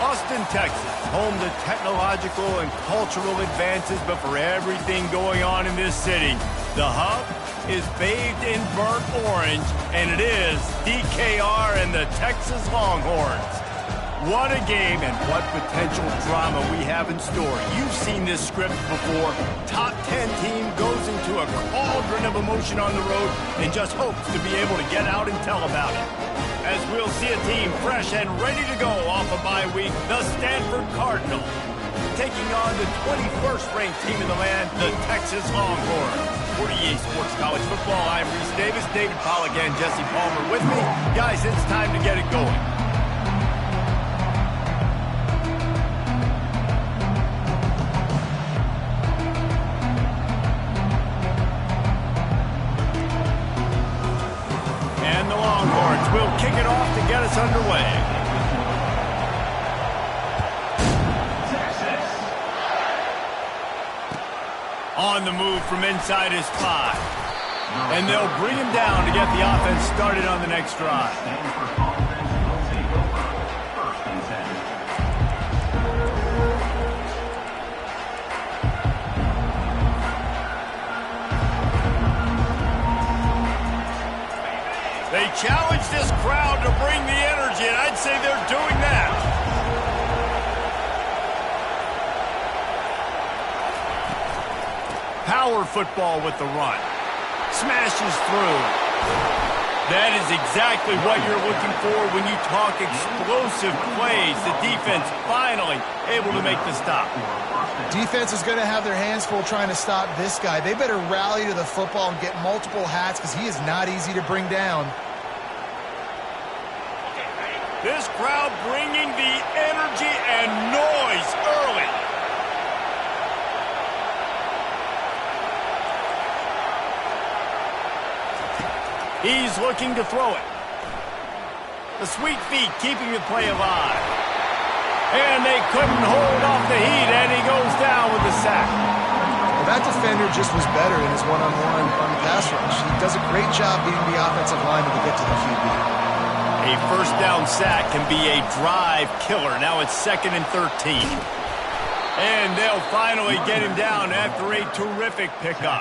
Austin, Texas, home to technological and cultural advances, but for everything going on in this city, the hub is bathed in burnt orange, and it is DKR and the Texas Longhorns. What a game and what potential drama we have in store. You've seen this script before. Top 10 team goes into a cauldron of emotion on the road and just hopes to be able to get out and tell about it. As we'll see a team fresh and ready to go off a bye week, the Stanford Cardinals, taking on the 21st ranked team in the land, the Texas Longhorns. For EA Sports College Football, I'm Reese Davis, David Pollack, and Jesse Palmer with me. Guys, it's time to get it going. And the Longhorns will kick it off to get us underway. On the move from inside his 5. And they'll bring him down to get the offense started on the next drive. They challenge this crowd to bring the energy, and I'd say they're doing that. Power football with the run. Smashes through. That is exactly what you're looking for when you talk explosive plays. The defense finally able to make the stop. Defense is going to have their hands full trying to stop this guy. They better rally to the football and get multiple hats because he is not easy to bring down. This crowd bringing the energy and noise early. He's looking to throw it. The sweet feet keeping the play alive. And they couldn't hold off the heat, and he goes down with the sack. Well, that defender just was better in his one-on-one on the pass rush. He does a great job beating the offensive lineman to get to the QB. A first down sack can be a drive killer. Now it's 2nd and 13. And they'll finally get him down after a terrific pickup.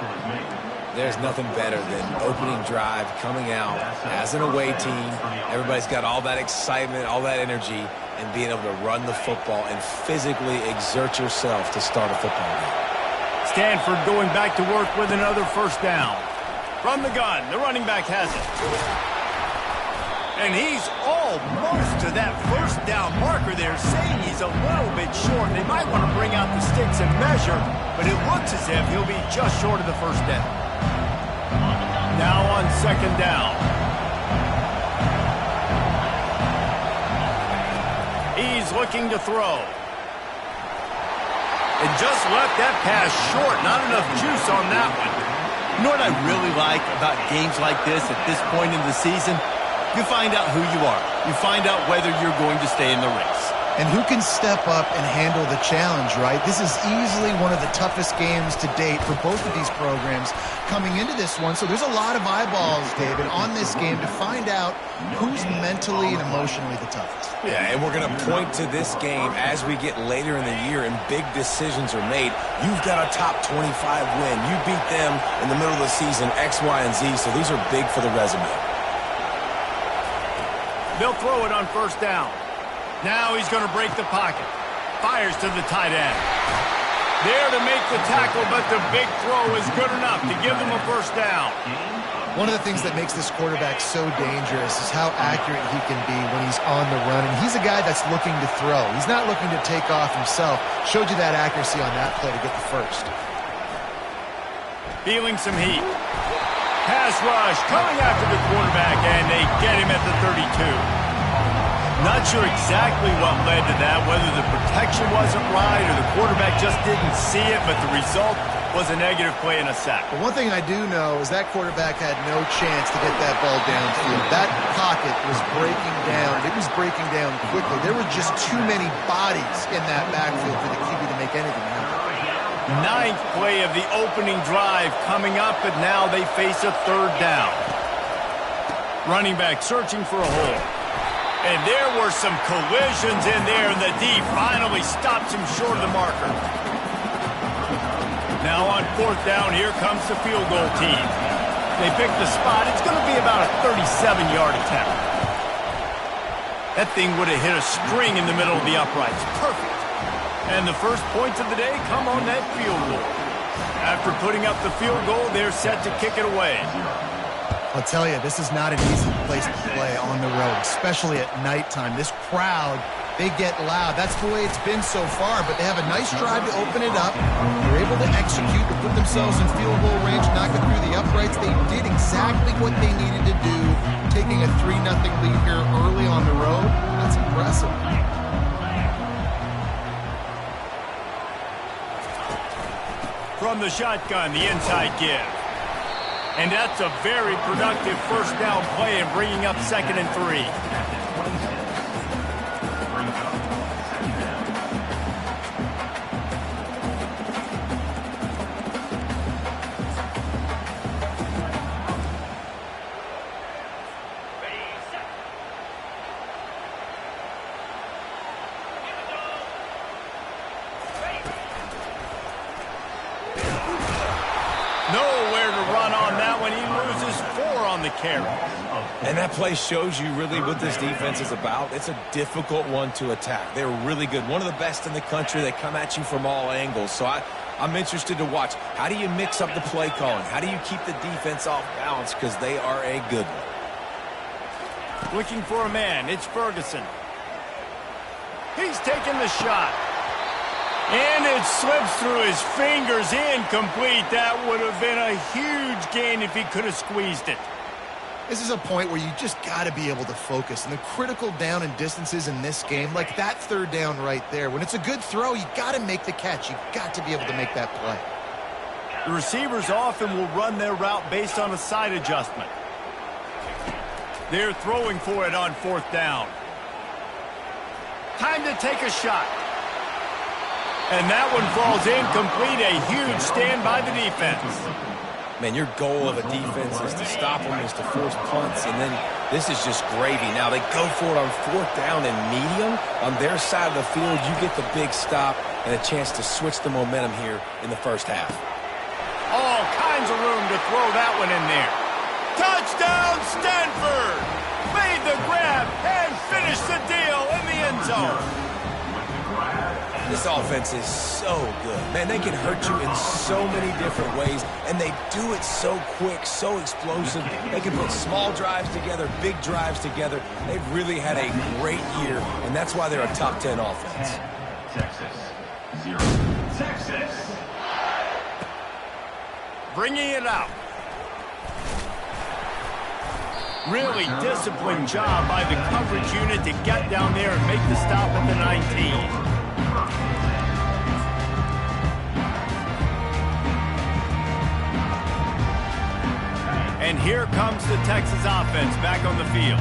There's nothing better than opening drive, coming out as an away team. Everybody's got all that excitement, all that energy, and being able to run the football and physically exert yourself to start a football game. Stanford going back to work with another first down. From the gun, the running back has it. And he's almost to that first down marker there, saying he's a little bit short. They might want to bring out the sticks and measure, but it looks as if he'll be just short of the first down. Now on 2nd down. He's looking to throw. And just left that pass short. Not enough juice on that one. You know what I really like about games like this at this point in the season? You find out who you are. You find out whether you're going to stay in the race. And who can step up and handle the challenge, right? This is easily one of the toughest games to date for both of these programs coming into this one. So there's a lot of eyeballs, David, on this game to find out who's mentally and emotionally the toughest. Yeah, and we're going to point to this game as we get later in the year and big decisions are made. You've got a top 25 win. You beat them in the middle of the season, X, Y, and Z, so these are big for the resume. They'll throw it on first down. Now he's going to break the pocket. Fires to the tight end. There to make the tackle, but the big throw is good enough to give them a first down. One of the things that makes this quarterback so dangerous is how accurate he can be when he's on the run. And he's a guy that's looking to throw. He's not looking to take off himself. Showed you that accuracy on that play to get the first. Feeling some heat. Pass rush coming after the quarterback, and they get him at the 32. Not sure exactly what led to that, whether the protection wasn't right or the quarterback just didn't see it, but the result was a negative play and a sack. But one thing I do know is that quarterback had no chance to get that ball downfield. That pocket was breaking down. It was breaking down quickly. There were just too many bodies in that backfield for the QB to make anything happen. 9th play of the opening drive coming up, but now they face a 3rd down. Running back searching for a hole. And there were some collisions in there, and the D finally stops him short of the marker. Now on 4th down, here comes the field goal team. They picked the spot. It's going to be about a 37-yard attempt. That thing would have hit a string in the middle of the uprights. Perfect. And the first points of the day come on that field goal. After putting up the field goal, they're set to kick it away. I'll tell you, this is not an easy place to play on the road, especially at nighttime. This crowd, they get loud. That's the way it's been so far, but they have a nice drive to open it up. They're able to execute, to put themselves in field goal range, knock it through the uprights. They did exactly what they needed to do, taking a 3-0 lead here early on the road. That's impressive. From the shotgun, the inside give. And that's a very productive first down play and bringing up 2nd and 3. Nowhere to run on that one. He loses 4 on the carry. And that play shows you really what this defense is about. It's a difficult one to attack. They're really good. One of the best in the country. They come at you from all angles. So I'm interested to watch. How do you mix up the play calling? How do you keep the defense off balance? Because they are a good one. Looking for a man. It's Ferguson. He's taking the shot. And it slips through his fingers, incomplete. That would have been a huge gain if he could have squeezed it. This is a point where you just got to be able to focus. And the critical down and distances in this game, like that 3rd down right there, when it's a good throw, you got to make the catch. You got to be able to make that play. The receivers often will run their route based on a side adjustment. They're throwing for it on 4th down. Time to take a shot. And that one falls incomplete. A huge stand by the defense. Man, your goal of a defense is to stop them, is to force punts, and then this is just gravy. Now they go for it on 4th down and medium. On their side of the field, you get the big stop and a chance to switch the momentum here in the first half. All kinds of room to throw that one in there. Touchdown, Stanford! Made the grab and finished the deal in the end zone. This offense is so good. Man, they can hurt you in so many different ways, and they do it so quick, so explosive. They can put small drives together, big drives together. They've really had a great year, and that's why they're a top 10 offense. Texas, 0. Texas. Bringing it out. Really disciplined job by the coverage unit to get down there and make the stop at the 19. And here comes the Texas offense back on the field.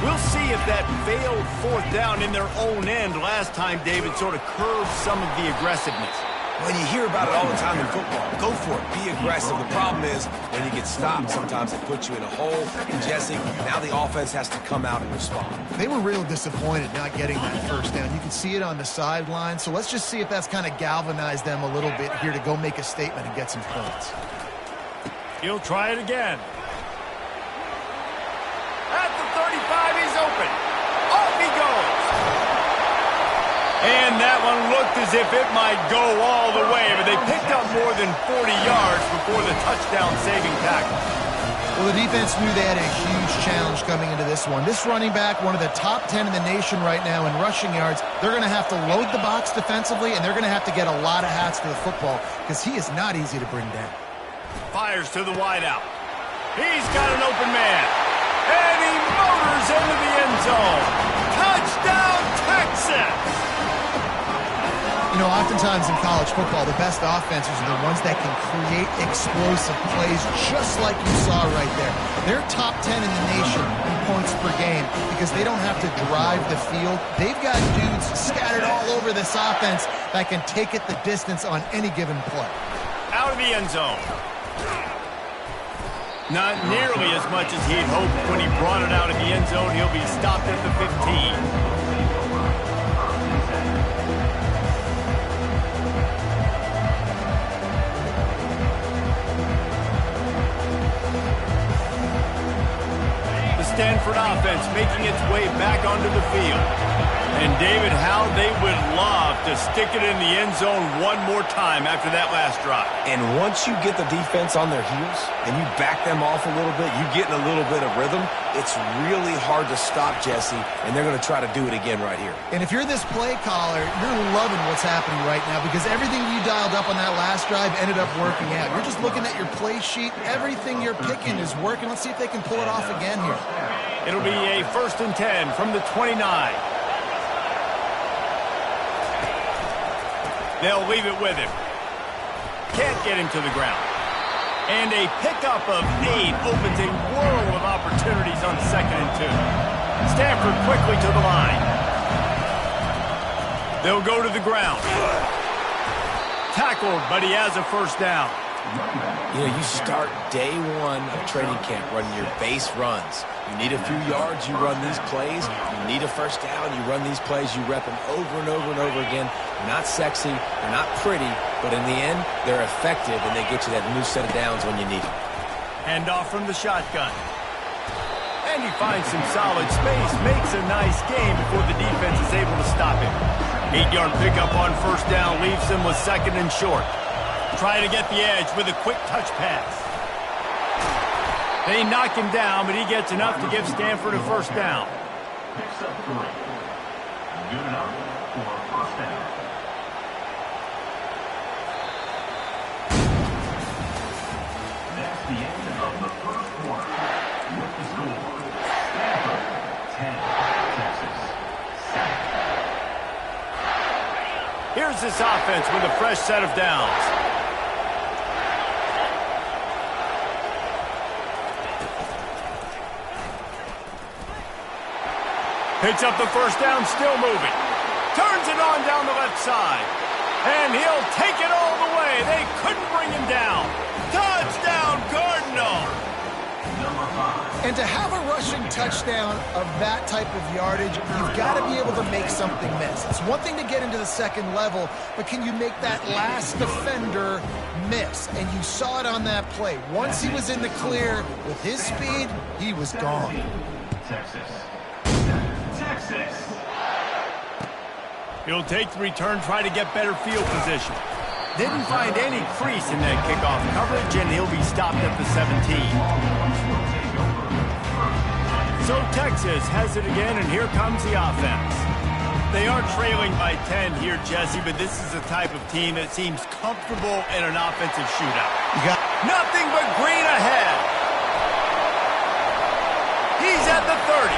We'll see if that failed 4th down in their own end last time, David, sort of curbed some of the aggressiveness. When you hear about it all the time in football, go for it. Be aggressive. The problem is when you get stopped, sometimes it puts you in a hole. And Jesse, now the offense has to come out and respond. They were real disappointed not getting that 1st down. You can see it on the sideline. So let's just see if that's kind of galvanized them a little bit here to go make a statement and get some points. He'll try it again. At the 35, he's open. Off he goes. And that one looked as if it might go all the way, but they picked up more than 40 yards before the touchdown-saving tackle. Well, the defense knew they had a huge challenge coming into this one. This running back, one of the top 10 in the nation right now in rushing yards, they're going to have to load the box defensively, and they're going to have to get a lot of hats to the football because he is not easy to bring down. Fires to the wideout. He's got an open man. And he motors into the end zone. Touchdown, Texas! You know, oftentimes in college football, the best offenses are the ones that can create explosive plays just like you saw right there. They're top 10 in the nation in points per game because they don't have to drive the field. They've got dudes scattered all over this offense that can take it the distance on any given play. Out of the end zone. Not nearly as much as he'd hoped when he brought it out of the end zone. He'll be stopped at the 15. Stanford offense making its way back onto the field. And David, how they would love to stick it in the end zone one more time after that last drive. And once you get the defense on their heels and you back them off a little bit, you get in a little bit of rhythm, it's really hard to stop, Jesse, and they're going to try to do it again right here. And if you're this play caller, you're loving what's happening right now because everything you dialed up on that last drive ended up working out. You're just looking at your play sheet. Everything you're picking is working. Let's see if they can pull it off again here. It'll be a 1st and 10 from the 29. They'll leave it with him. Can't get him to the ground. And a pickup of 8 opens a world of opportunities on 2nd and 2. Stanford quickly to the line. They'll go to the ground. Tackled, but he has a 1st down. You know, you start day one of training camp running your base runs. You need a few yards, you run these plays. You need a 1st down, you run these plays. You rep them over and over and over again. They're not sexy, they're not pretty, but in the end, they're effective, and they get you that new set of downs when you need them. Hand off from the shotgun. And he finds some solid space, makes a nice game before the defense is able to stop him. 8-yard pickup on 1st down leaves him with 2nd and short. Trying to get the edge with a quick touch pass. They knock him down, but he gets enough to give Stanford a 1st down. Picks up 3. Good enough for a 1st down. That's the end of the 1st quarter. With the score, Stanford 10, Texas 7. Here's this offense with a fresh set of downs. Picks up the 1st down, still moving. Turns it on down the left side. And he'll take it all the way. They couldn't bring him down. Touchdown, Cardinal! And to have a rushing touchdown of that type of yardage, you've got to be able to make something miss. It's one thing to get into the 2nd level, but can you make that last defender miss? And you saw it on that play. Once he was in the clear, with his speed, he was gone. Texas. He'll take the return, try to get better field position. Didn't find any crease in that kickoff coverage, and he'll be stopped at the 17. So Texas has it again, and here comes the offense. They are trailing by 10 here, Jesse, but this is the type of team that seems comfortable in an offensive shootout. You got nothing but green ahead. He's at the 30.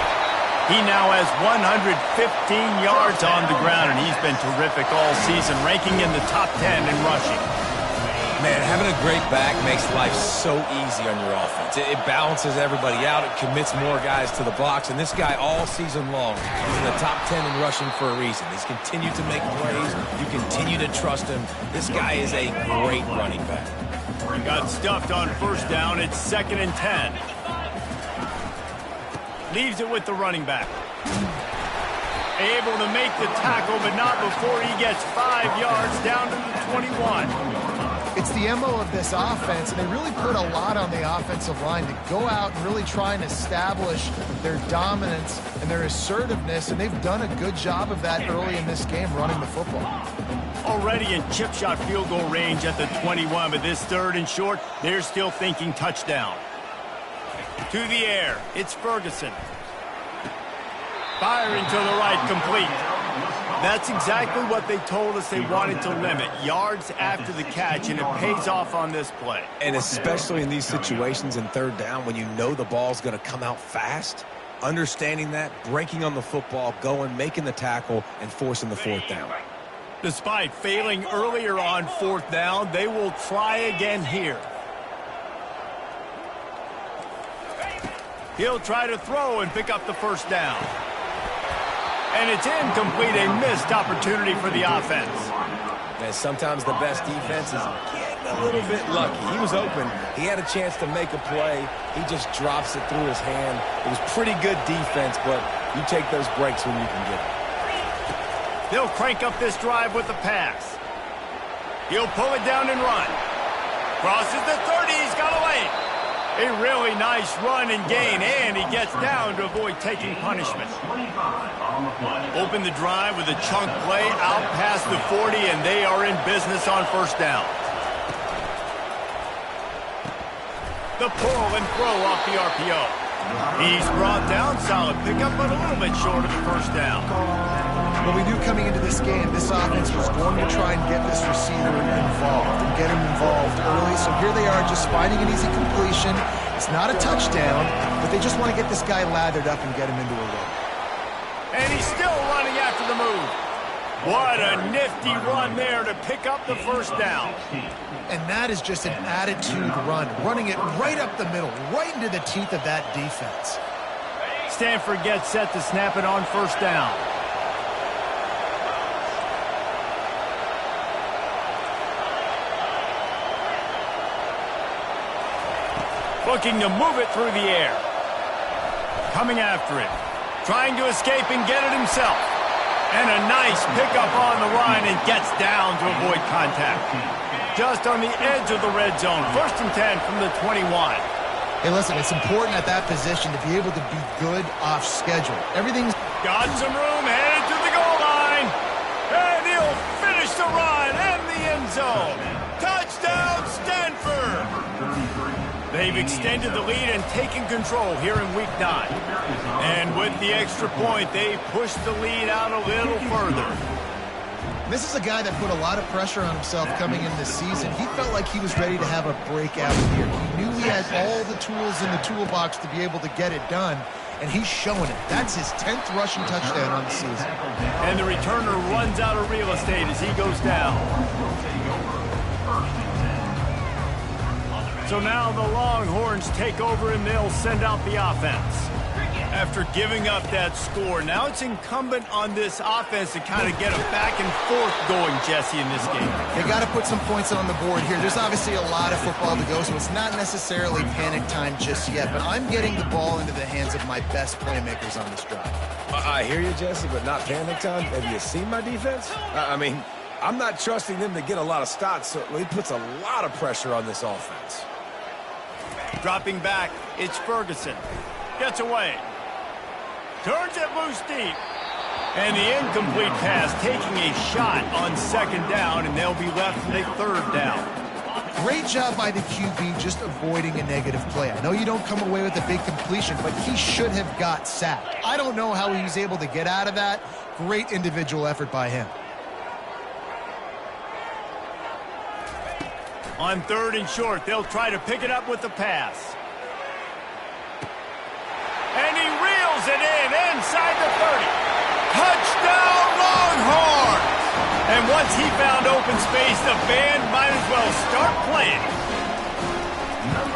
He now has 115 yards on the ground, and he's been terrific all season, ranking in the top 10 in rushing. Man, having a great back makes life so easy on your offense. It balances everybody out. It commits more guys to the box. And this guy all season long is in the top 10 in rushing for a reason. He's continued to make plays. You continue to trust him. This guy is a great running back. Got stuffed on 1st down. It's 2nd and 10. Leaves it with the running back. Able to make the tackle, but not before he gets 5 yards down to the 21. It's the MO of this offense, and they really put a lot on the offensive line to go out and really try and establish their dominance and their assertiveness, and they've done a good job of that early in this game running the football. Already in chip shot field goal range at the 21, but this 3rd and short, they're still thinking touchdown. To the air, it's Ferguson. Firing to the right, complete. That's exactly what they told us they wanted to limit. Yards after the catch, and it pays off on this play. And especially in these situations in 3rd down when you know the ball's going to come out fast, understanding that, breaking on the football, going, making the tackle, and forcing the 4th down. Despite failing earlier on 4th down, they will try again here. He'll try to throw and pick up the 1st down. And it's incomplete, a missed opportunity for the offense. And sometimes the best defense is a little bit lucky. He was open. He had a chance to make a play. He just drops it through his hand. It was pretty good defense, but you take those breaks when you can get them. They'll crank up this drive with the pass. He'll pull it down and run. Crosses the 30. He's got away. A really nice run and gain, and he gets down to avoid taking punishment. Open the drive with a chunk play out past the 40, and they are in business on first down. The pull and throw off the RPO. He's brought down, solid pickup, but a little bit short of the first down. Well, we knew coming into this game, this offense was going to try and get this receiver involved and get him involved early. So here they are just finding an easy completion. It's not a touchdown, but they just want to get this guy lathered up and get him into a run. And he's still running after the move. What a nifty run there to pick up the first down. And that is just an attitude run, running it right up the middle, right into the teeth of that defense. Stanford gets set to snap it on first down. Looking to move it through the air. Coming after it. Trying to escape and get it himself. And a nice pickup on the run and gets down to avoid contact. Just on the edge of the red zone. First and 10 from the 21. Hey, listen, it's important at that position to be able to be good off schedule. Everything's got some room, headed to the goal line. And he'll finish the run and the end zone. Touchdown, Stanford! They've extended the lead and taken control here in Week 9. And with the extra point, they pushed the lead out a little further. This is a guy that put a lot of pressure on himself coming into this season. He felt like he was ready to have a breakout year. He knew he had all the tools in the toolbox to be able to get it done, and he's showing it. That's his 10th rushing touchdown on the season. And the returner runs out of real estate as he goes down. So now the Longhorns take over and they'll send out the offense. After giving up that score, now it's incumbent on this offense to kind of get a back and forth going, Jesse, in this game. They got to put some points on the board here. There's obviously a lot of football to go, so it's not necessarily panic time just yet, but I'm getting the ball into the hands of my best playmakers on this drive. I hear you, Jesse, but not panic time. Have you seen my defense? I mean, I'm not trusting them to get a lot of stops, so he puts a lot of pressure on this offense. Dropping back, it's Ferguson. Gets away. Turns it loose deep. And the incomplete pass taking a shot on second down, and they'll be left with a third down. Great job by the QB just avoiding a negative play. I know you don't come away with a big completion, but he should have got sacked. I don't know how he was able to get out of that. Great individual effort by him. On third and short, they'll try to pick it up with the pass. And he reels it in inside the 30. Touchdown, Longhorns! And once he found open space, the band might as well start playing.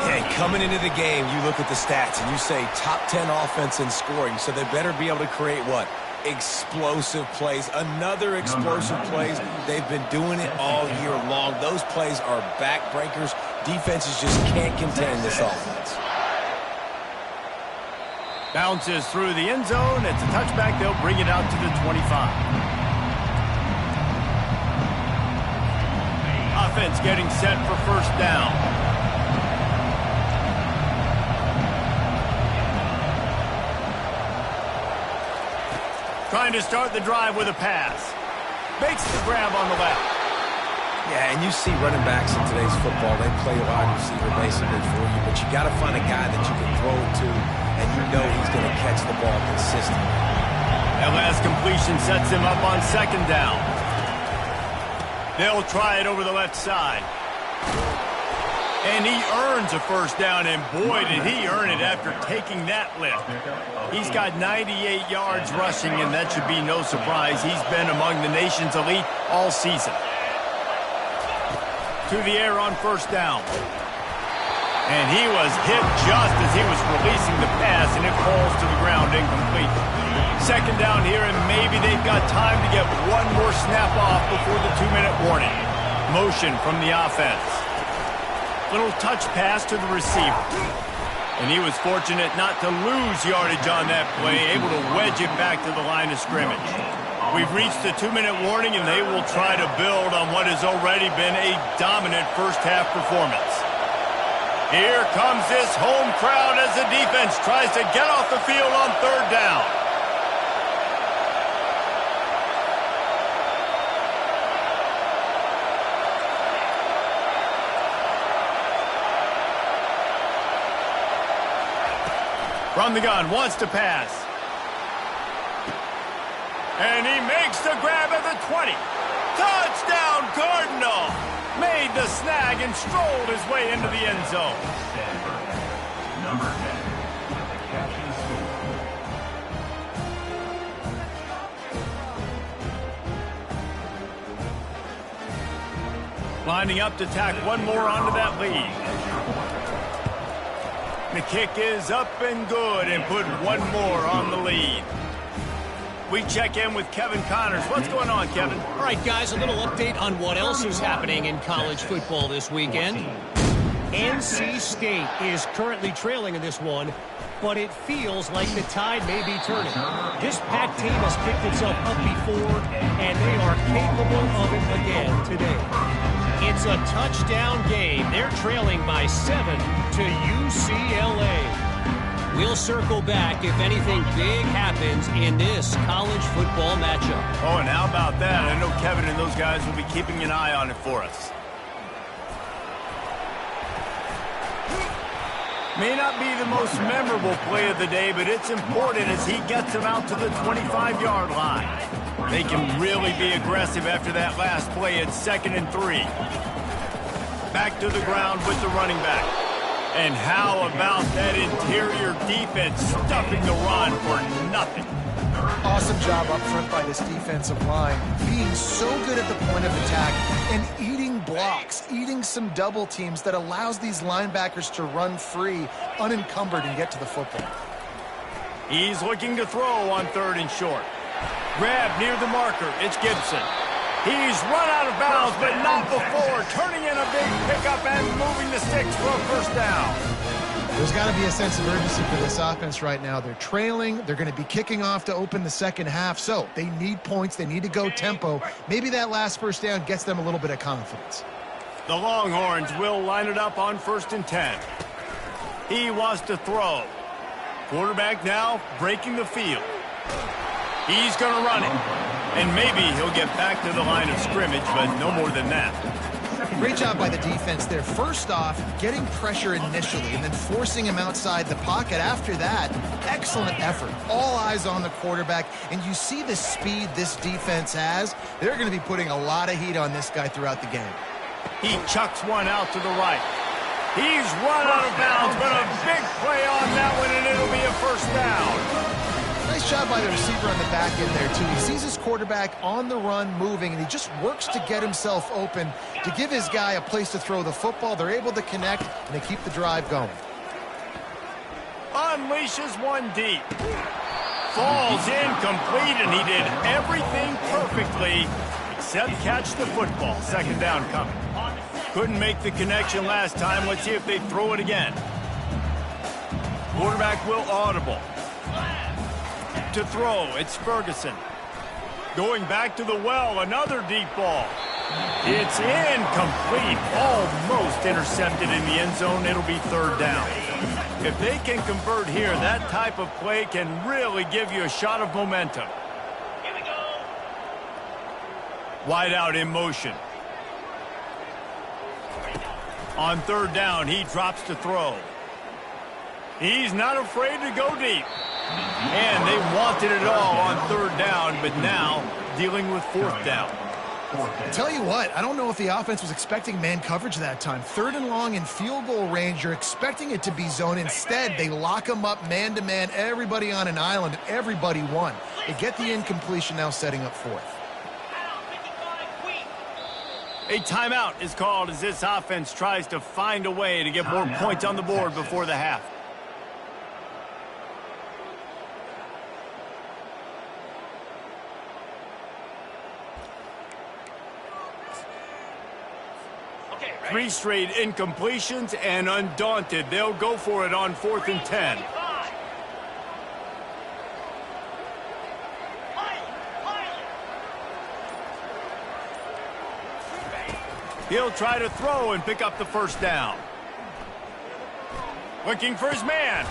Hey, coming into the game, you look at the stats and you say top 10 offense in scoring, so they better be able to create what? Explosive plays, another explosive plays. They've been doing it all year long. Those plays are backbreakers. Defenses just can't contain this offense. Bounces through the end zone. It's a touchback. They'll bring it out to the 25. Offense getting set for first down. Trying to start the drive with a pass. Makes the grab on the left. Yeah, and you see running backs in today's football, they play wide receiver basically for you, but you got to find a guy that you can throw it to, and you know he's going to catch the ball consistently. That last completion sets him up on second down. They'll try it over the left side. And he earns a first down, and boy, did he earn it after taking that lift. He's got 98 yards rushing, and that should be no surprise. He's been among the nation's elite all season. To the air on first down. And he was hit just as he was releasing the pass, and it falls to the ground incomplete. Second down here, and maybe they've got time to get one more snap off before the 2-minute warning. Motion from the offense. Little touch pass to the receiver. And he was fortunate not to lose yardage on that play, able to wedge it back to the line of scrimmage. We've reached the 2-minute warning, and they will try to build on what has already been a dominant first-half performance. Here comes this home crowd as the defense tries to get off the field on third down. From the gun, wants to pass. And he makes the grab at the 20. Touchdown, Cardinal! Made the snag and strolled his way into the end zone. Stanford, number 10, with the catch and score. Lining up to tack one more onto that lead. The kick is up and good and put one more on the lead. We check in with Kevin Connors. What's going on, Kevin? All right, guys, a little update on what else is happening in college football this weekend. NC State is currently trailing in this one, but it feels like the tide may be turning. This Pac team has picked itself up before, and they are capable of it again today. It's a touchdown game. They're trailing by 7 to UCLA. We'll circle back if anything big happens in this college football matchup. Oh, and how about that? I know Kevin and those guys will be keeping an eye on it for us. May not be the most memorable play of the day, but it's important as he gets them out to the 25-yard line. They can really be aggressive after that last play at 2nd and 3. Back to the ground with the running back. And how about that interior defense stuffing the run for nothing? Awesome job up front by this defensive line, being so good at the point of attack and eating blocks, eating some double teams that allows these linebackers to run free, unencumbered, and get to the football. He's looking to throw on 3rd and short. Grab near the marker. It's Gibson. He's run out of bounds, but not before turning in a big pickup and moving the sticks for a first down. There's got to be a sense of urgency for this offense right now. They're trailing. They're going to be kicking off to open the second half, so they need points. They need to go tempo. Maybe that last first down gets them a little bit of confidence. The Longhorns will line it up on 1st and 10. He wants to throw. Quarterback now breaking the field. He's going to run it. And maybe he'll get back to the line of scrimmage, but no more than that. Great job by the defense there. First off, getting pressure initially and then forcing him outside the pocket. After that, excellent effort. All eyes on the quarterback. And you see the speed this defense has. They're going to be putting a lot of heat on this guy throughout the game. He chucks one out to the right. He's run out of bounds, but a big play on that one, and it'll be a first down. Nice job by the receiver on the back end there, too. He sees his quarterback on the run moving, and he just works to get himself open to give his guy a place to throw the football. They're able to connect, and they keep the drive going. Unleashes one deep. Falls incomplete, and he did everything perfectly except catch the football. 2nd down coming. Couldn't make the connection last time. Let's see if they throw it again. Quarterback will audible. To throw, it's Ferguson. Going back to the well, another deep ball. It's incomplete, almost intercepted in the end zone. It'll be 3rd down. If they can convert here, that type of play can really give you a shot of momentum. Here we go. Wide out in motion. On 3rd down, he drops to throw. He's not afraid to go deep. And they wanted it all on 3rd down, but now dealing with 4th down. I'll tell you what, I don't know if the offense was expecting man coverage that time. 3rd and long in field goal range, you're expecting it to be zone. Instead, they lock them up man-to-man, everybody on an island, and everybody won. They get the incompletion, now setting up 4th. A timeout is called as this offense tries to find a way to get more points on the board before the half. 3 straight incompletions, and undaunted, they'll go for it on 4th and 10. He'll try to throw and pick up the first down. Looking for his man.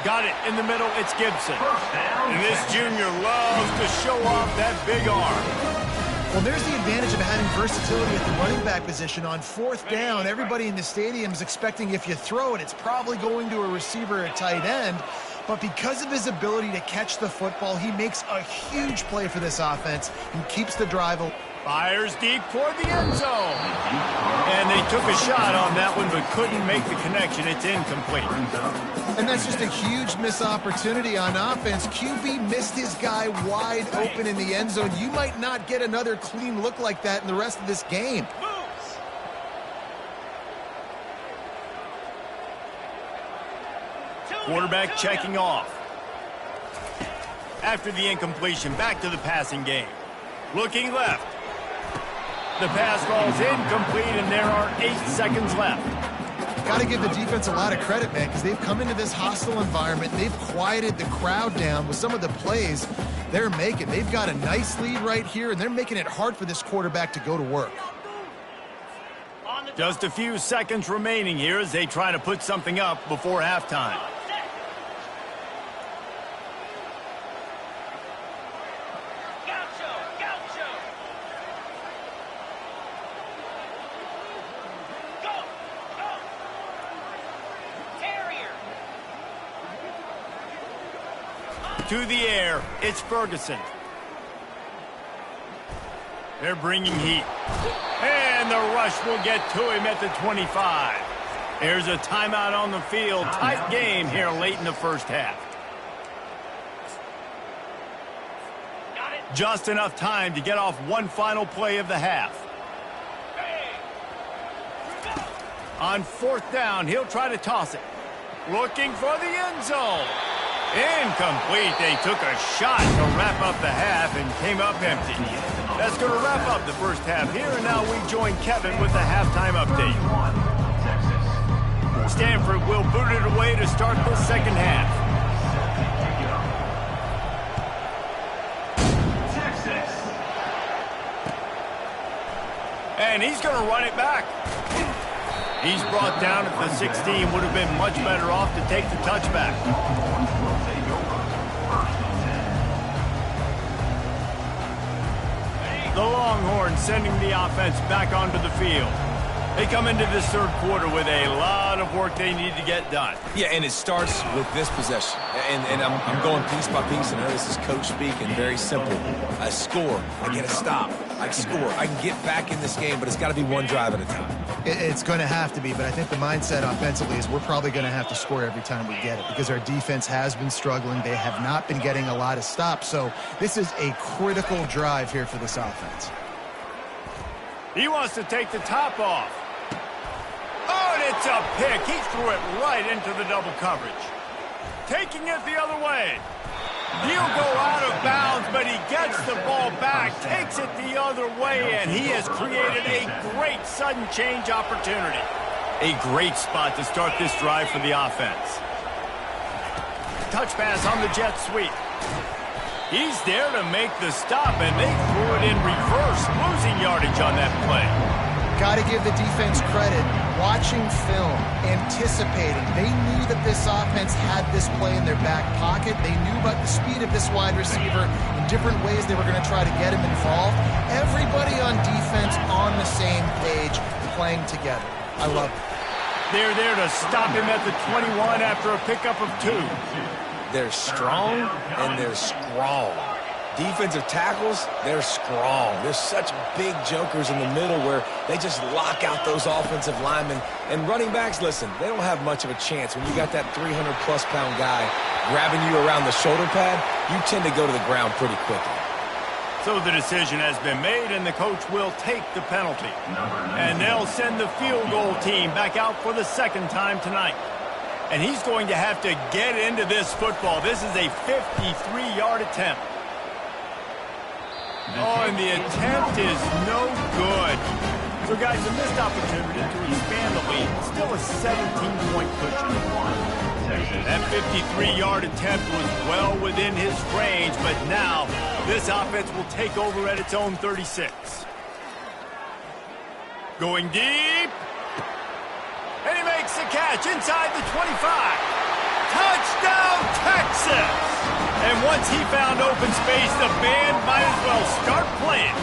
Got it in the middle. It's Gibson. And this junior loves to show off that big arm. Well, there's the advantage of having versatility at the running back position. On 4th down, everybody in the stadium is expecting if you throw it, it's probably going to a receiver at tight end. But because of his ability to catch the football, he makes a huge play for this offense and keeps the drive alive. Fires deep toward the end zone. And they took a shot on that one, but couldn't make the connection. It's incomplete. And that's just a huge missed opportunity on offense. QB missed his guy wide open in the end zone. You might not get another clean look like that in the rest of this game. Quarterback checking off. After the incompletion, back to the passing game. Looking left. The pass falls incomplete, and there are 8 seconds left. Got to give the defense a lot of credit, man, because they've come into this hostile environment. They've quieted the crowd down with some of the plays they're making. They've got a nice lead right here, and they're making it hard for this quarterback to go to work. Just a few seconds remaining here as they try to put something up before halftime. To the air, it's Ferguson. They're bringing heat. And the rush will get to him at the 25. There's a timeout on the field. Tight game here late in the first half. Just enough time to get off one final play of the half. On 4th down, he'll try to toss it. Looking for the end zone. Incomplete. They took a shot to wrap up the half and came up empty. That's going to wrap up the first half here, and now we join Kevin with the halftime update. Stanford will boot it away to start the second half. And he's going to run it back. He's brought down at the 16. Would have been much better off to take the touchback. The Longhorns sending the offense back onto the field. They come into this third quarter with a lot of work they need to get done. Yeah, and it starts with this possession. And I'm going piece by piece, and this is coach speaking, very simple. I score, I get a stop. I score, I can get back in this game, but it's got to be one drive at a time. It's going to have to be, but I think the mindset offensively is we're probably going to have to score every time we get it because our defense has been struggling. They have not been getting a lot of stops, so this is a critical drive here for this offense. He wants to take the top off. Oh, and it's a pick. He threw it right into the double coverage. Taking it the other way. He'll go out of bounds, but he gets the ball back, takes it the other way, and he has created a great sudden change opportunity. A great spot to start this drive for the offense. Touch pass on the jet sweep. He's there to make the stop, and they threw it in reverse, losing yardage on that play. Got to give the defense credit. Watching film, anticipating. They knew that this offense had this play in their back pocket. They knew about the speed of this wide receiver in different ways they were going to try to get him involved. Everybody on defense on the same page, playing together. I love it. They're there to stop him at the 21 after a pickup of 2. They're strong and they're strong. Defensive tackles, they're strong. There's such big jokers in the middle where they just lock out those offensive linemen. And running backs, listen, they don't have much of a chance. When you got that 300-plus pound guy grabbing you around the shoulder pad, you tend to go to the ground pretty quickly. So the decision has been made, and the coach will take the penalty. And they'll send the field goal team back out for the second time tonight. And he's going to have to get into this football. This is a 53-yard attempt. Oh, and the attempt is no good. So, guys, a missed opportunity to expand the lead. Still a 17-point cushion. That 53-yard attempt was well within his range, but now this offense will take over at its own 36. Going deep. And he makes the catch inside the 25. Touchdown, Texas! And once he found open space, the band might as well start playing.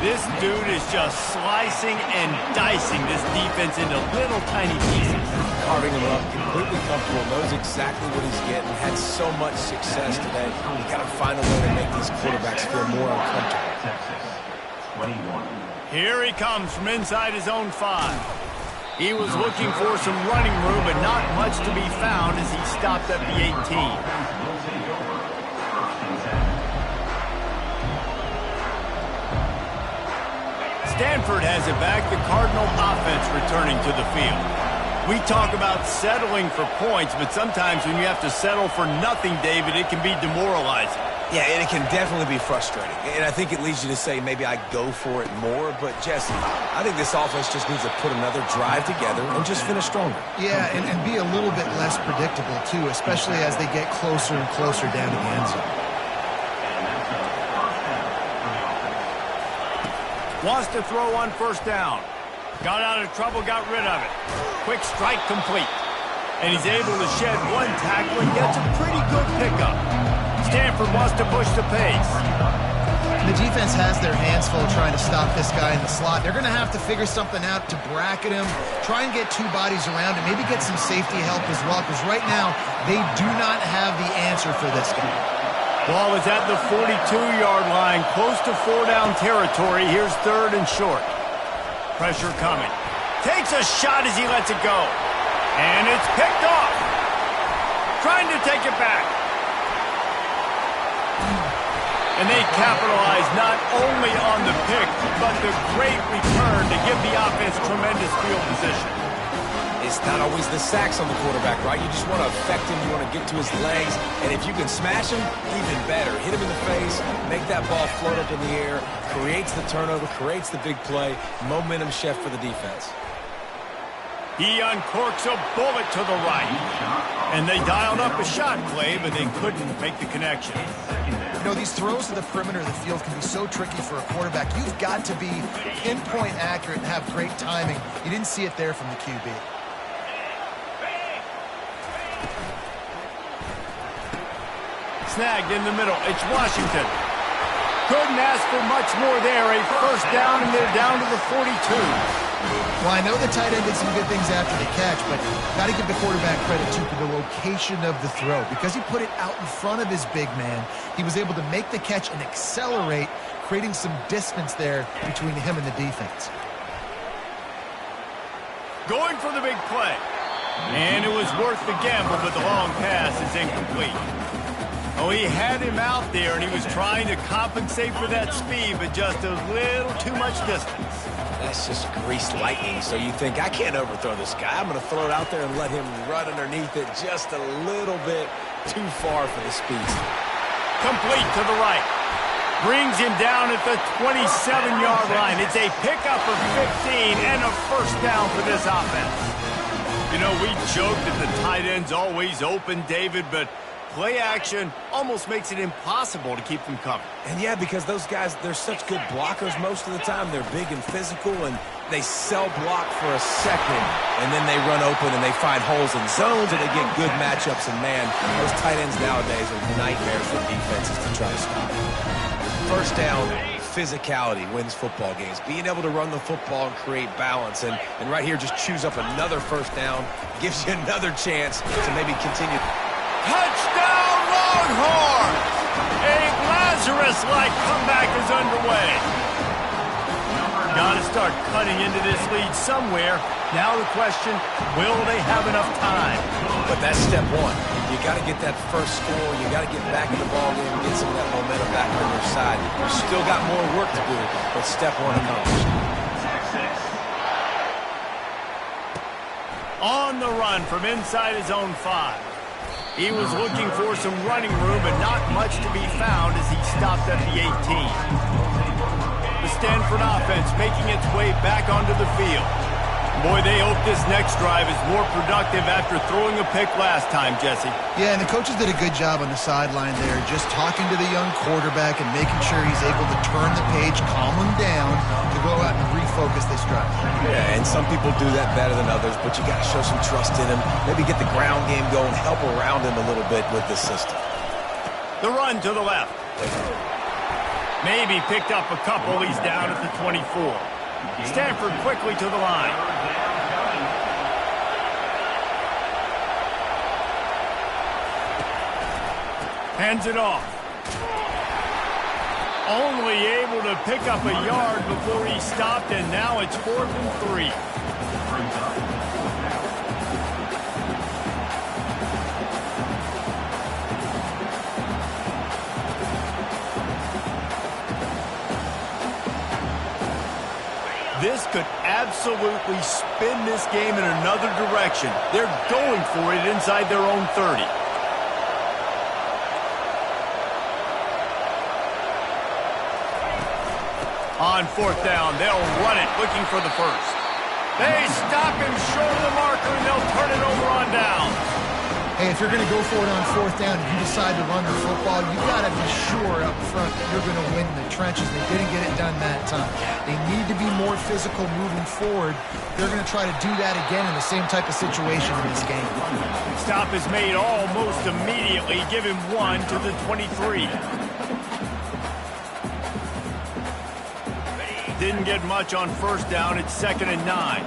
This dude is just slicing and dicing this defense into little tiny pieces. Carving him up, completely comfortable, knows exactly what he's getting, had so much success today. You got to find a way to make these quarterbacks feel more uncomfortable. Texas, 21. Here he comes from inside his own 5. He was looking for some running room, but not much to be found as he stopped at the 18. Stanford has it back, the Cardinal offense returning to the field. We talk about settling for points, but sometimes when you have to settle for nothing, David, it can be demoralizing. Yeah, and it can definitely be frustrating. And I think it leads you to say maybe I go for it more. But, Jesse, I think this offense just needs to put another drive together and just finish stronger. Yeah, and be a little bit less predictable, too, especially as they get closer and closer down to the end zone. Wants to throw on first down. Got out of trouble, got rid of it. Quick strike complete. And he's able to shed one tackle and gets a pretty good pickup. Stanford wants to push the pace. The defense has their hands full trying to stop this guy in the slot. They're going to have to figure something out to bracket him, try and get 2 bodies around him, maybe get some safety help as well, because right now they do not have the answer for this guy. Ball is at the 42-yard line, close to 4-down territory. Here's 3rd and short. Pressure coming. Takes a shot as he lets it go. And it's picked off. Trying to take it back. And they capitalize not only on the pick, but the great return to give the offense tremendous field position. It's not always the sacks on the quarterback, right? You just want to affect him. You want to get to his legs. And if you can smash him, even better. Hit him in the face, make that ball float up in the air, creates the turnover, creates the big play, momentum shift for the defense. He uncorks a bullet to the right. And they dialed up a shot, Clay, but they couldn't make the connection. You know, these throws to the perimeter of the field can be so tricky for a quarterback. You've got to be pinpoint accurate and have great timing. You didn't see it there from the QB. Snagged in the middle. It's Washington. Couldn't ask for much more there. A first down, and they're down to the 42. Well, I know the tight end did some good things after the catch, but got to give the quarterback credit, too, for the location of the throw. Because he put it out in front of his big man, he was able to make the catch and accelerate, creating some distance there between him and the defense. Going for the big play. And it was worth the gamble, but the long pass is incomplete. Oh, he had him out there, and he was trying to compensate for that speed, but just a little too much distance. That's just greased lightning. So you think, I can't overthrow this guy. I'm going to throw it out there and let him run underneath it just a little bit too far for the speed. Complete to the right. Brings him down at the 27-yard line. It's a pickup of 15 and a first down for this offense. You know, we joke that the tight end's always open, David, but play action almost makes it impossible to keep them covered. And yeah, because those guys, they're such good blockers most of the time. They're big and physical, and they cell block for a second, and then they run open and they find holes in zones, and they get good matchups. And man, those tight ends nowadays are nightmares for defenses to try to stop. First down, physicality wins football games. Being able to run the football and create balance, and right here, just choose up another first down, gives you another chance to maybe continue. Touchdown, Longhorns! A Lazarus-like comeback is underway. Got to start cutting into this lead somewhere. Now the question, will they have enough time? But that's step one. You got to get that first score. You got to get back in the ball game, get some of that momentum back on your side. You still got more work to do, but step one accomplished. On the run from inside his own 5. He was looking for some running room, but not much to be found as he stopped at the 18. The Stanford offense making its way back onto the field. Boy, they hope this next drive is more productive after throwing a pick last time, Jesse. Yeah, and the coaches did a good job on the sideline there, just talking to the young quarterback and making sure he's able to turn the page, calm him down, to go out and refocus this drive. Yeah, and some people do that better than others, but you got to show some trust in him. Maybe get the ground game going, help around him a little bit with this system. The run to the left. Maybe picked up a couple. He's down at the 24. Stanford quickly to the line. Hands it off. Only able to pick up a yard before he stopped, and now it's 4th and 3. This could absolutely spin this game in another direction. They're going for it inside their own 30. On 4th down, they'll run it, looking for the first. They stop him short of the marker, and they'll turn it over on down. Hey, if you're going to go for it on 4th down, if you decide to run the football, you've got to be sure up front that you're going to win the trenches. They didn't get it done that time. They need to be more physical moving forward. They're going to try to do that again in the same type of situation in this game. Stop is made almost immediately. Give him 1 to the 23. Didn't get much on 1st down. It's 2nd and 9.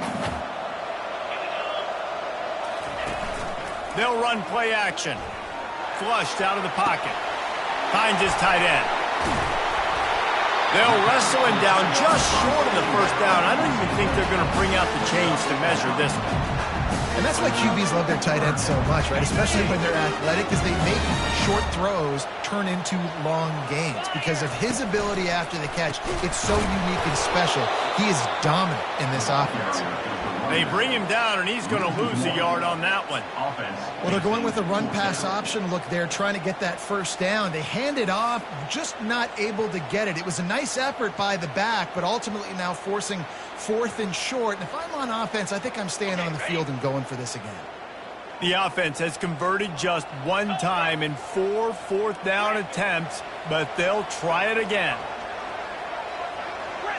They'll run play action. Flushed out of the pocket. Finds his tight end. They'll wrestle him down just short of the 1st down. I don't even think they're going to bring out the chains to measure this one. And that's why QBs love their tight ends so much, right? Especially when they're athletic, because they make short throws turn into long gains. Because of his ability after the catch, it's so unique and special. He is dominant in this offense. They bring him down, and he's going to lose a yard on that one. Well, they're going with a run-pass option look there, trying to get that 1st down. They hand it off, just not able to get it. It was a nice effort by the back, but ultimately now forcing 4th and short. And if I'm on offense, I think I'm staying on the field and going for this again. The offense has converted just 1 time in 4 4th down attempts, but they'll try it again.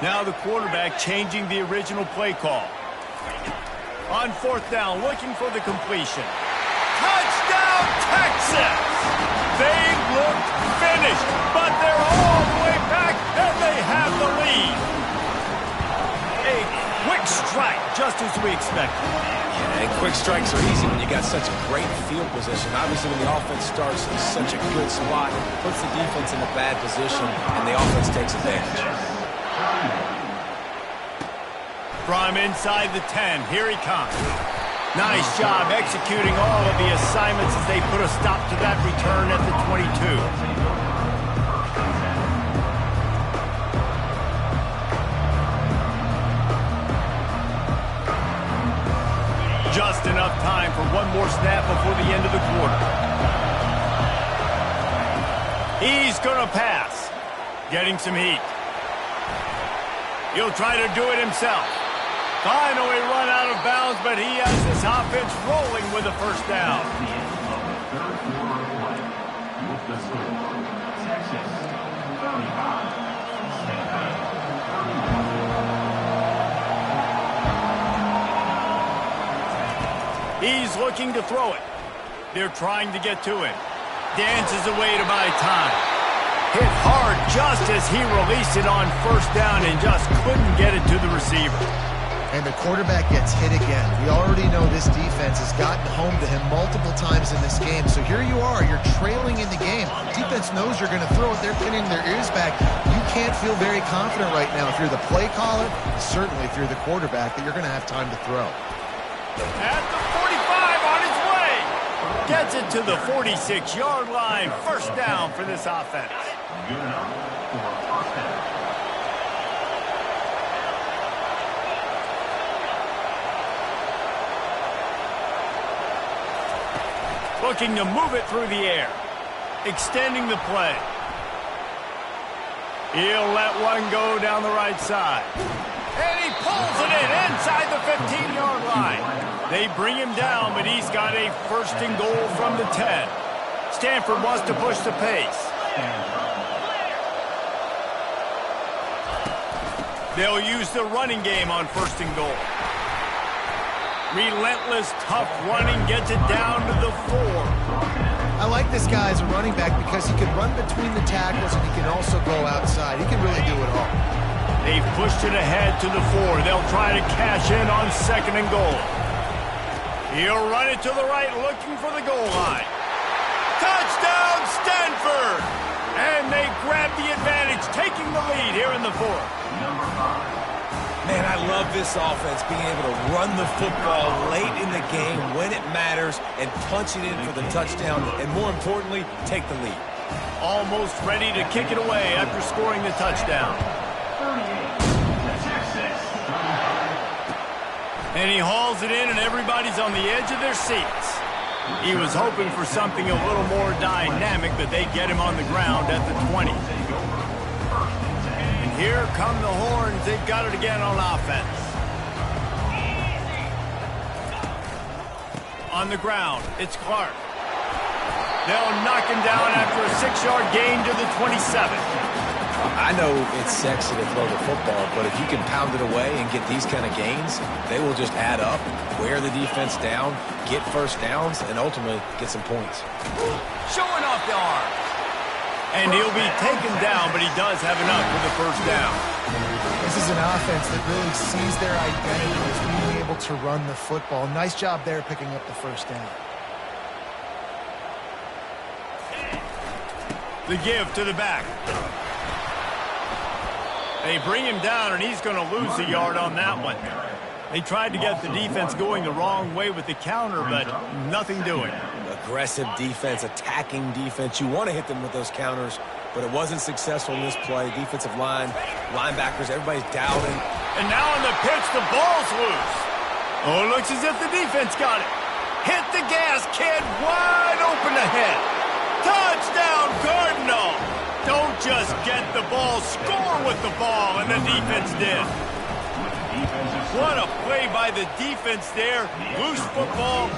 Now the quarterback changing the original play call. On 4th down, looking for the completion. Touchdown, Texas! They look finished, but they're all the way back, and they have the lead. A quick strike, just as we expected. Yeah, and quick strikes are easy when you got such a great field position. Obviously, when the offense starts in such a good spot, it puts the defense in a bad position, and the offense takes advantage. From inside the 10, here he comes. Nice job executing all of the assignments as they put a stop to that return at the 22. Just enough time for one more snap before the end of the quarter. He's going to pass. Getting some heat. He'll try to do it himself. Finally run out of bounds, but he has this offense rolling with a 1st down. He's looking to throw it. They're trying to get to him. Dances away to buy time. Hit hard just as he released it on 1st down and just couldn't get it to the receiver. And the quarterback gets hit again. We already know this defense has gotten home to him multiple times in this game. So here you are. You're trailing in the game. Defense knows you're going to throw it. They're pinning their ears back. You can't feel very confident right now if you're the play caller, certainly if you're the quarterback, that you're going to have time to throw. At the 45 on his way. Gets it to the 46-yard line. 1st down for this offense. Good enough for a first down. Looking to move it through the air. Extending the play. He'll let one go down the right side. And he pulls it in inside the 15-yard line. They bring him down, but he's got a first and goal from the 10. Stanford wants to push the pace. They'll use the running game on first and goal. Relentless, tough running gets it down to the 4. I like this guy as a running back because he can run between the tackles and he can also go outside. He can really do it all. They've pushed it ahead to the 4. They'll try to cash in on second and goal. He'll run it to the right, looking for the goal line. Touchdown, Stanford! And they grab the advantage, taking the lead here in the 4th. Man, I love this offense, being able to run the football late in the game when it matters and punch it in for the touchdown, and more importantly, take the lead. Almost ready to kick it away after scoring the touchdown. And he hauls it in, and everybody's on the edge of their seats. He was hoping for something a little more dynamic, but they get him on the ground at the 20. And here come the horns. They've got it again on offense. On the ground, it's Clark. They'll knock him down after a 6-yard gain to the 27. I know it's sexy to throw the football, but if you can pound it away and get these kind of gains, they will just add up, wear the defense down, get first downs, and ultimately get some points. Showing off the arm. And he'll be taken down, but he does have enough for the first down. This is an offense that really sees their identity as being able to run the football. Nice job there picking up the first down. The give to the back. They bring him down, and he's going to lose a yard on that one. They tried to get the defense going the wrong way with the counter, but nothing doing. Aggressive defense, attacking defense. You want to hit them with those counters, but it wasn't successful in this play. Defensive line, linebackers, everybody's doubting. And now on the pitch, the ball's loose. Oh, it looks as if the defense got it. Hit the gas, kid. Wide open ahead. Touchdown, Cardinal. Don't just get the ball, score with the ball, and the defense did. What a play by the defense there. Loose football,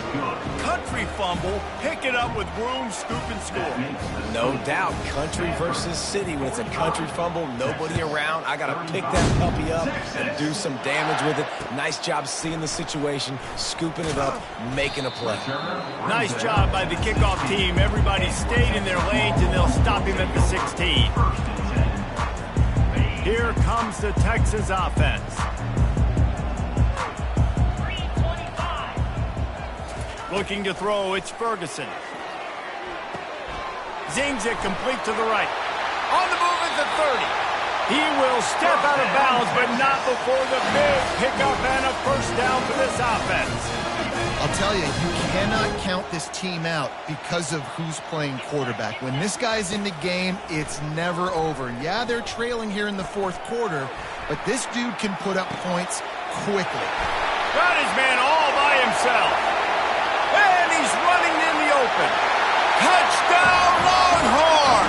country fumble, pick it up with room, scoop, and score. No doubt, country versus city. When it's a country fumble, nobody around. I got to pick that puppy up and do some damage with it. Nice job seeing the situation, scooping it up, making a play. Nice job by the kickoff team. Everybody stayed in their lanes, and they'll stop him at the 16. Here comes the Texas offense. Looking to throw, it's Ferguson. Zings it complete to the right. On the move at the 30. He will step out of bounds, but not before the big pickup and a first down for this offense. I'll tell you, you cannot count this team out because of who's playing quarterback. When this guy's in the game, it's never over. Yeah, they're trailing here in the 4th quarter, but this dude can put up points quickly. Got his man all by himself. And he's running in the open. Touchdown, Longhorn!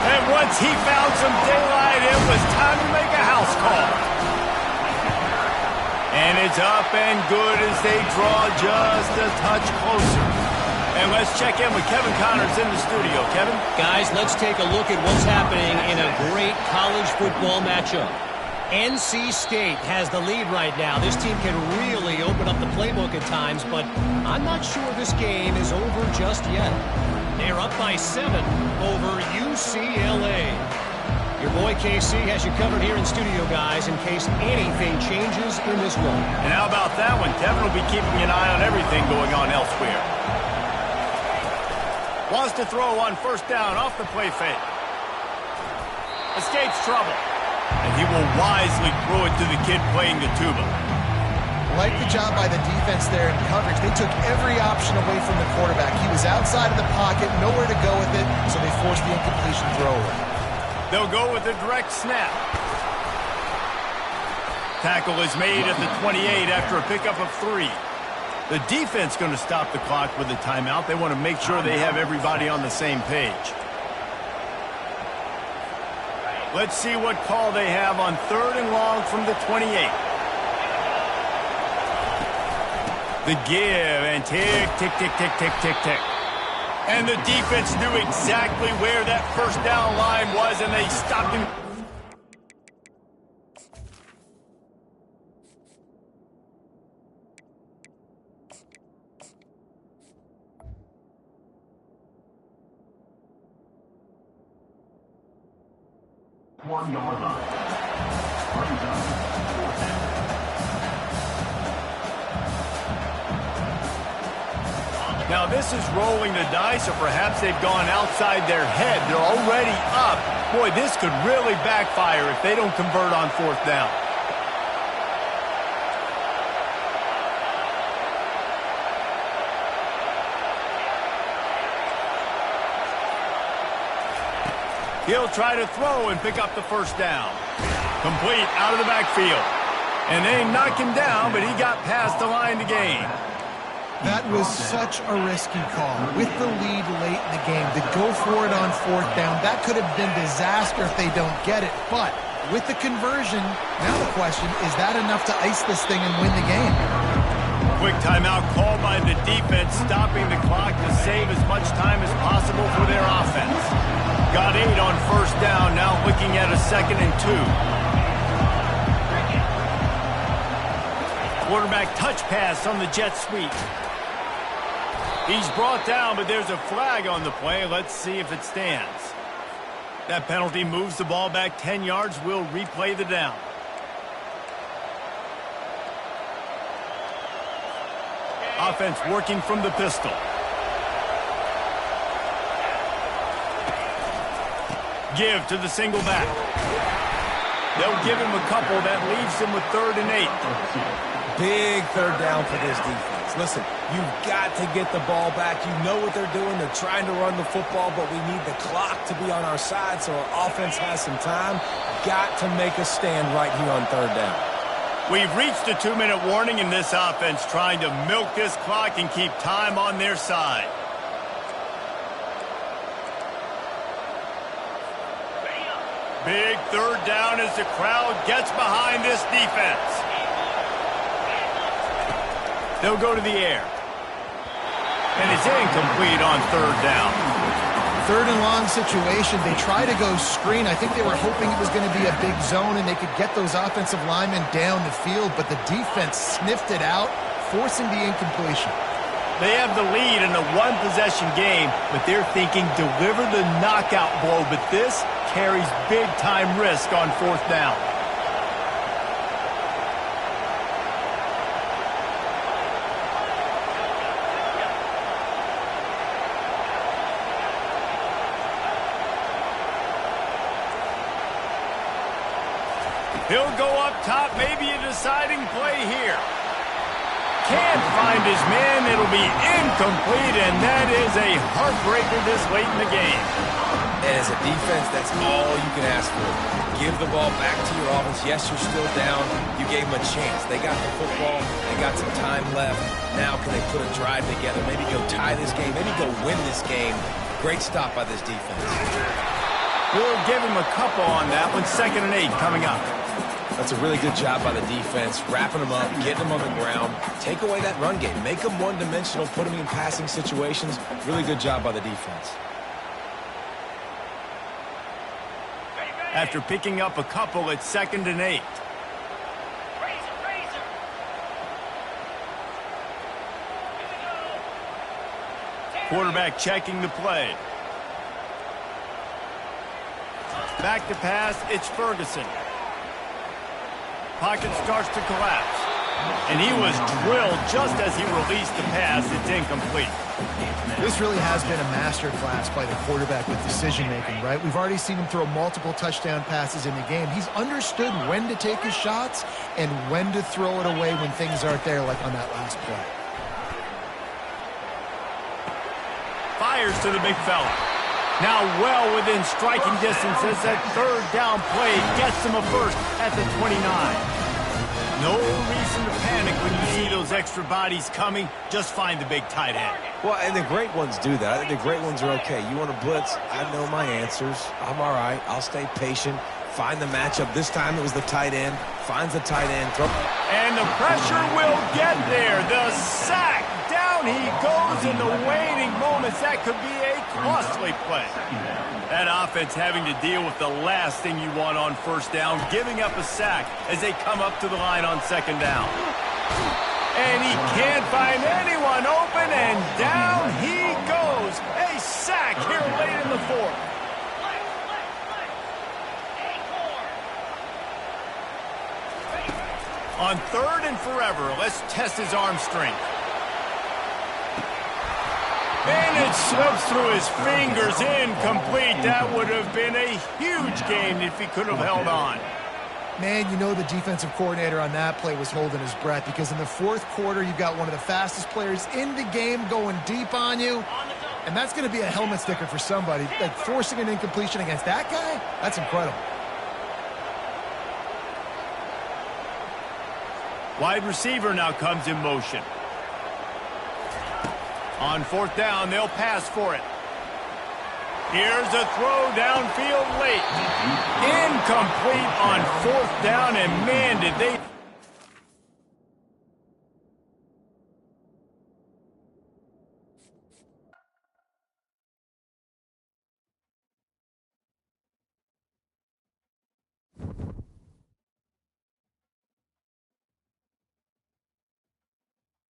And once he found some daylight, it was time to make a house call. And it's up and good as they draw just a touch closer. And let's check in with Kevin Connors in the studio. Kevin? Guys, let's take a look at what's happening in a great college football matchup. NC State has the lead right now. This team can really open up the playbook at times, but I'm not sure this game is over just yet. They're up by 7 over UCLA. Your boy KC has you covered here in studio, guys, in case anything changes in this one. And how about that one? Kevin will be keeping an eye on everything going on elsewhere. Wants to throw on first down off the play fake. Escapes trouble. And he will wisely throw it to the kid playing the tuba. Like the job by the defense there in coverage. They took every option away from the quarterback. He was outside of the pocket, nowhere to go with it, so they forced the incompletion throw away. They'll go with a direct snap. Tackle is made at the 28 after a pickup of 3. The defense going to stop the clock with a timeout. They want to make sure they have everybody on the same page. Let's see what call they have on 3rd and long from the 28. The give and tick, tick, tick, tick, tick, tick, tick. And the defense knew exactly where that first down line was, and they stopped him. One-yard line. Brings up 4th down. Now this is rolling the dice, or perhaps they've gone outside their head. They're already up. Boy, this could really backfire if they don't convert on 4th down. He'll try to throw and pick up the first down. Complete out of the backfield. And they knocked him down, but he got past the line to gain. That was such a risky call. With the lead late in the game, to go for it on 4th down, that could have been disaster if they don't get it. But with the conversion, now the question, is that enough to ice this thing and win the game? Quick timeout called by the defense, stopping the clock to save as much time as possible for their offense. Got 8 on 1st down, now looking at a 2nd and 2. Quarterback touch pass on the jet sweep. He's brought down, but there's a flag on the play. Let's see if it stands. That penalty moves the ball back 10 yards. We'll replay the down. Offense working from the pistol. Give to the single back. They'll give him a couple. That leaves him with 3rd and 8. Big 3rd down for this defense. Listen, you've got to get the ball back. You know what they're doing. They're trying to run the football, but we need the clock to be on our side so our offense has some time. Got to make a stand right here on 3rd down. We've reached a 2-minute warning in this offense, trying to milk this clock and keep time on their side. Big 3rd down as the crowd gets behind this defense. They'll go to the air. And it's incomplete on 3rd down. 3rd and long situation. They try to go screen. I think they were hoping it was going to be a big zone and they could get those offensive linemen down the field, but the defense sniffed it out, forcing the incompletion. They have the lead in a 1-possession game, but they're thinking deliver the knockout blow, but this carries big-time risk on 4th down. He'll go up top, maybe a deciding play here. Can't find his man. It'll be incomplete, and that is a heartbreaker this late in the game. And as a defense, that's all you can ask for. Give the ball back to your offense. Yes, you're still down. You gave them a chance. They got the football. They got some time left. Now can they put a drive together? Maybe go tie this game. Maybe go win this game. Great stop by this defense. We'll give him a couple on that one. 2nd and 8 coming up. That's a really good job by the defense, wrapping them up, getting them on the ground. Take away that run game. Make them one-dimensional, put them in passing situations. Really good job by the defense. After picking up a couple, it's 2nd and 8. Quarterback checking the play. Back to pass, it's Ferguson. Pocket starts to collapse. And he was drilled just as he released the pass. It's incomplete. This really has been a masterclass by the quarterback with decision-making, right? We've already seen him throw multiple touchdown passes in the game. He's understood when to take his shots and when to throw it away when things aren't there, like on that last play. Fires to the big fella. Now well within striking distance as that 3rd down play gets him a first at the 29. No reason to panic when you see those extra bodies coming. Just find the big tight end. Well, and the great ones do that. I think the great ones are okay. You want to blitz? I know my answers. I'm all right. I'll stay patient. find the matchup. This time it was the tight end. Finds the tight end. And the pressure will get there. The sack. Down he goes in the waning moments. That could be a costly play. That offense having to deal with the last thing you want on first down, giving up a sack as they come up to the line on second down. And he can't find anyone open, and down he goes. A sack here late in the fourth. On third and forever, let's test his arm strength. And it slips through his fingers, incomplete. That would have been a huge gain if he could have held on. Man, you know the defensive coordinator on that play was holding his breath, because in the fourth quarter, you've got one of the fastest players in the game going deep on you. And that's going to be a helmet sticker for somebody. Like, forcing an incompletion against that guy, that's incredible. Wide receiver now comes in motion. On fourth down, they'll pass for it. Here's a throw downfield late. Incomplete on fourth down, and man, did they